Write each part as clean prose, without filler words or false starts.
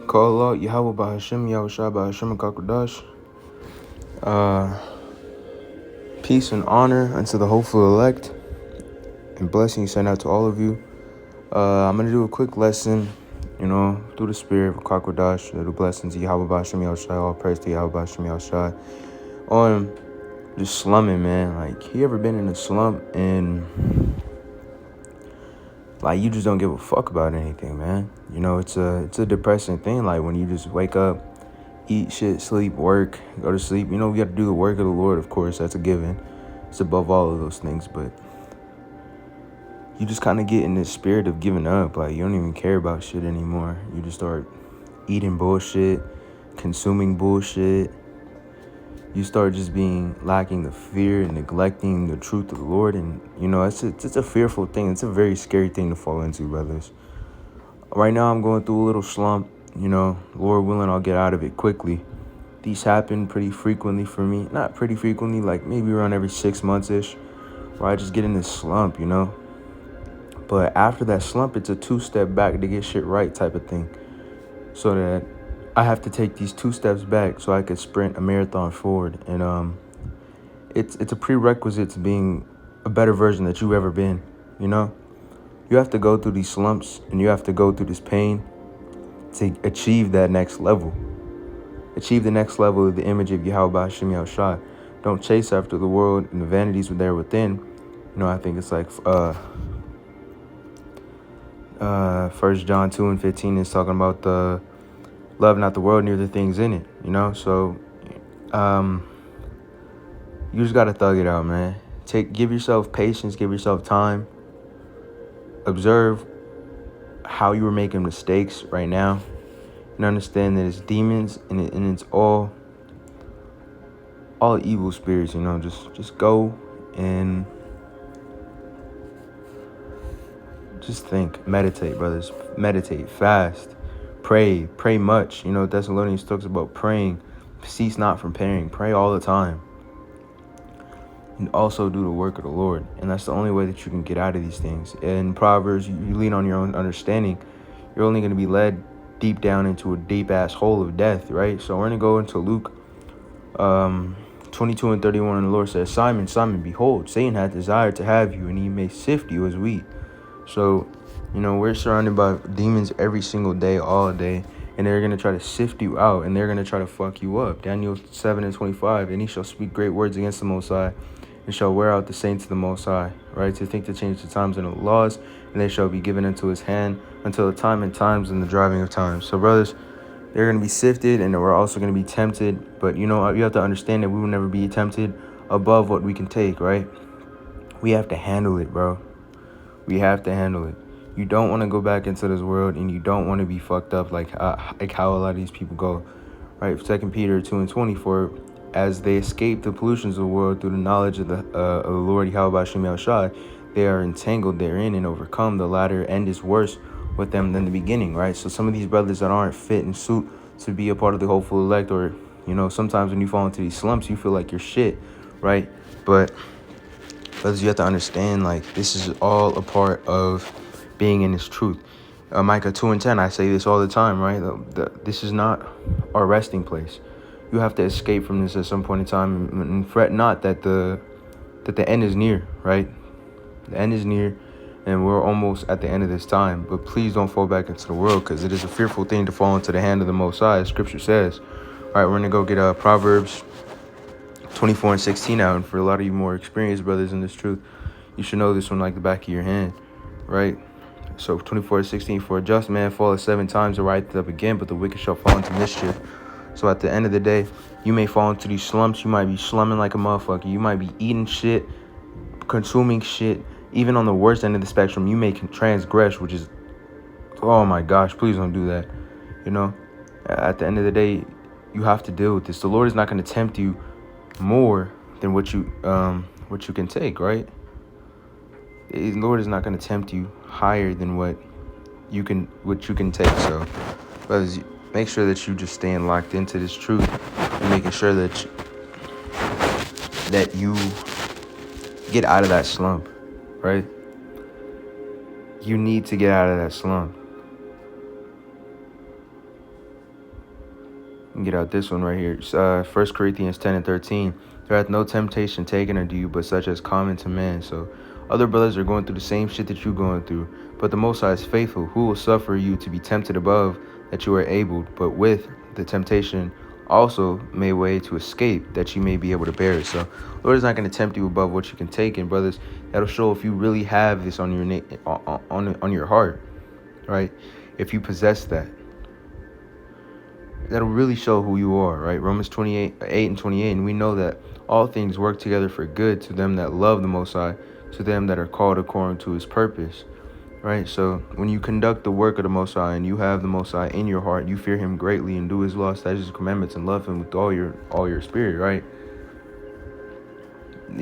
Call out Yahweh Bahashim, Yahushua Bahashim Kakodash. Peace and honor unto the hopeful elect, and blessings sent out to all of you. I'm going to do a quick lesson, through the spirit of Kakodash, the blessings of Yahweh Bahashim Yahushua, all praise to Yahweh Bahashim Yahushua, on just slumming, man. Like, you ever been in a slump and like you just don't give a fuck about anything, man? It's a depressing thing. Like when you just wake up, eat shit, sleep, work, go to sleep. We got to do the work of the Lord, of course. That's a given. It's above all of those things. But you just kind of get in this spirit of giving up. Like you don't even care about shit anymore. You just start eating bullshit, consuming bullshit. You start just being lacking the fear and neglecting the truth of the Lord. And, it's a fearful thing. It's a very scary thing to fall into, brothers. Right now, I'm going through a little slump. Lord willing, I'll get out of it quickly. These happen pretty frequently for me. Not pretty frequently, like maybe around every 6 months-ish, where I just get in this slump, But after that slump, it's a 2-step back to get shit right type of thing. So that I have to take these 2 steps back so I could sprint a marathon forward. And it's a prerequisite to being a better version that you've ever been, You have to go through these slumps and you have to go through this pain to achieve that next level. Achieve the next level of the image of Yahweh Ba'Shem Yahushua. Don't chase after the world and the vanities there within. I think it's like 1 John 2:15 is talking about the love not the world, near the things in it, So you just gotta thug it out, man. Give yourself patience, give yourself time. Observe how you were making mistakes right now, and understand that it's demons and it's all evil spirits. Just go and just think, meditate, brothers. Meditate, fast, pray much. Thessalonians talks about praying. Cease not from praying. Pray all the time. And also do the work of the Lord. And that's the only way that you can get out of these things. In Proverbs, you lean on your own understanding. You're only going to be led deep down into a deep-ass hole of death, right? So we're going to go into Luke 22:31, and the Lord says, Simon, Simon, behold, Satan hath desired to have you, and he may sift you as wheat. So, we're surrounded by demons every single day, all day. And they're going to try to sift you out, and they're going to try to fuck you up. Daniel 7:25, and he shall speak great words against the Most High, and shall wear out the saints of the Most High, right? To think to change the times and the laws, and they shall be given into his hand until the time and times and the driving of times. So, brothers, they're going to be sifted, and we're also going to be tempted. But, you have to understand that we will never be tempted above what we can take, right? We have to handle it, bro. We have to handle it. You don't want to go back into this world, and you don't want to be fucked up like how a lot of these people go, right? 2 Peter 2:24, as they escape the pollutions of the world through the knowledge of the Lord Yahweh Ba'Shem Yahushua, they are entangled therein and overcome. The latter end is worse with them than the beginning, right? So some of these brothers that aren't fit and suit to be a part of the hopeful elect, or sometimes when you fall into these slumps, you feel like you're shit, right? But brothers, you have to understand, like, this is all a part of being in this truth. Micah 2:10, I say this all the time, right? This is not our resting place. You have to escape from this at some point in time, and fret not that the end is near, right? The end is near, and we're almost at the end of this time. But please don't fall back into the world, because it is a fearful thing to fall into the hand of the Most High, as Scripture says. All right, we're going to go get Proverbs 24:16 out. And for a lot of you more experienced brothers in this truth, you should know this one like the back of your hand, right? So 24:16, for a just man falleth 7 times and riseth up again, but the wicked shall fall into mischief. So at the end of the day, you may fall into these slumps. You might be slumming like a motherfucker. You might be eating shit, consuming shit. Even on the worst end of the spectrum, you may transgress, which is, oh my gosh, please don't do that. At the end of the day, you have to deal with this. The Lord is not going to tempt you more than what you can take, right? The Lord is not going to tempt you higher than what you can take. So, brothers, make sure that you just staying locked into this truth and making sure that you get out of that slump, right? You need to get out of that slump. Get out this one right here. 1 Corinthians 10 and 13. There hath no temptation taken unto you, but such as common to man. So other brothers are going through the same shit that you're going through. But the Most High is faithful, who will suffer you to be tempted above that you are able, but with the temptation also made way to escape, that you may be able to bear it. So Lord is not going to tempt you above what you can take. And brothers, that'll show if you really have this on your on your heart, right? If you possess that, that'll really show who you are, right? Romans 8:28, and we know that all things work together for good to them that love the Most High, to them that are called according to his purpose, right? So when you conduct the work of the Most High and you have the Most High in your heart, you fear him greatly and do his law, statutes, and commandments, and love him with all your spirit, right?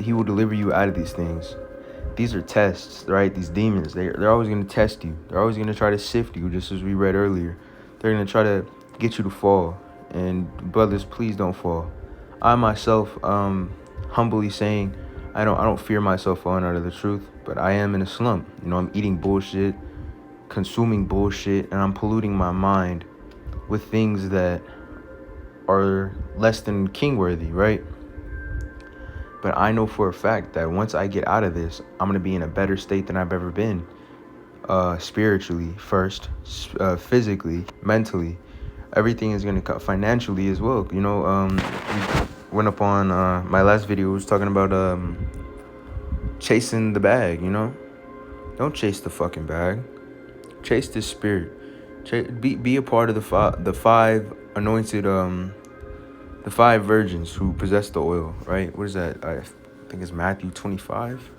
He will deliver you out of these things. These are tests, right? These demons, they're always going to test you. They're always going to try to sift you, just as we read earlier. They're going to try to get you to fall. And brothers, please don't fall. I myself, humbly saying, I don't fear myself falling out of the truth, but I am in a slump. You know, I'm eating bullshit, consuming bullshit, and I'm polluting my mind with things that are less than king worthy, right? But I know for a fact that once I get out of this, I'm going to be in a better state than I've ever been. Spiritually first, physically, mentally. Everything is going to come financially as well. You know, we went up on my last video was talking about chasing the bag, you know. Don't chase the fucking bag. Chase the spirit. Be a part of the five anointed the five virgins who possess the oil, right? What is that? I think it's Matthew 25.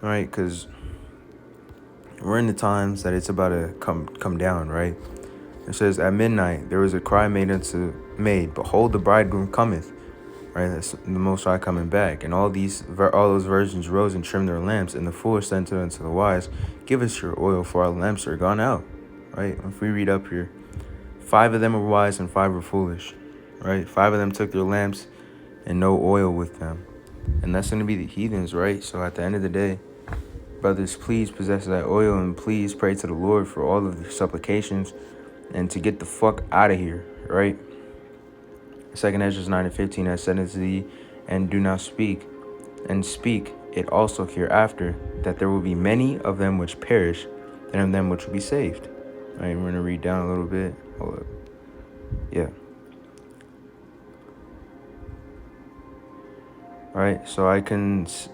All right, because we're in the times that it's about to come down, right? It says, at midnight there was a cry made, behold, the bridegroom cometh, right? That's the Most High coming back. And all those virgins rose and trimmed their lamps. And the foolish said unto the wise, give us your oil, for our lamps are gone out, right? If we read up here, 5 of them were wise and 5 were foolish. Right? 5 of them took their lamps and no oil with them. And that's going to be the heathens, right? So at the end of the day, brothers, please possess that oil and please pray to the Lord for all of your supplications and to get the fuck out of here, right? 2 Ezra 9 and 15, I said unto thee, and do not speak, and speak it also hereafter, that there will be many of them which perish, and of them which will be saved. All right, we're going to read down a little bit. Hold up. Yeah. All right, so this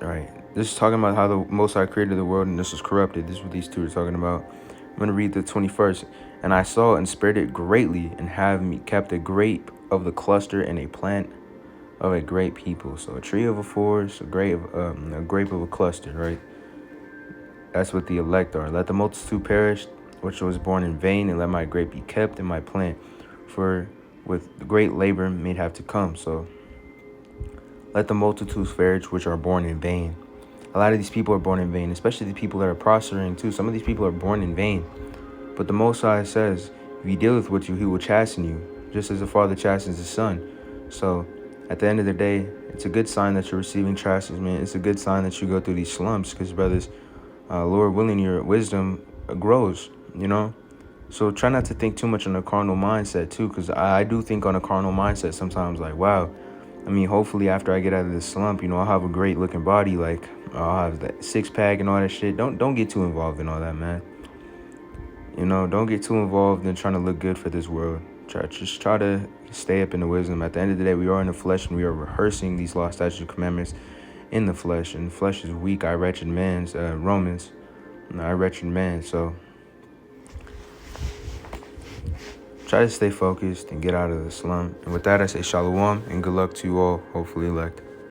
is talking about how the Most High created the world and this was corrupted. This is what these two are talking about. I'm going to read the 21st. And I saw and spared it greatly, and have me kept a grape of the cluster and a plant of a great people. So a tree of a forest, a grape of a cluster, right? That's what the elect are. Let the multitude perish, which was born in vain, and let my grape be kept in my plant. For with great labor may have to come. So let the multitudes perish which are born in vain. A lot of these people are born in vain, especially the people that are prospering too. Some of these people are born in vain. But the Most High says, if he dealeth with you, he will chasten you, just as the Father chastens his Son. So at the end of the day, it's a good sign that you're receiving chastisement. It's a good sign that you go through these slumps because, brothers, Lord willing, your wisdom grows, you know. So try not to think too much on a carnal mindset too, because I do think on a carnal mindset sometimes, like, wow, I mean, hopefully after I get out of this slump, you know, I'll have a great looking body, like I'll have that 6-pack and all that shit. Don't get too involved in all that, man. You know, don't get too involved in trying to look good for this world. Just try to stay up in the wisdom. At the end of the day, we are in the flesh and we are rehearsing these law, statutes, and commandments in the flesh. And the flesh is weak, I wretched man, Romans, I wretched man. So try to stay focused and get out of the slump. And with that, I say shalom and good luck to you all, hopefully elect.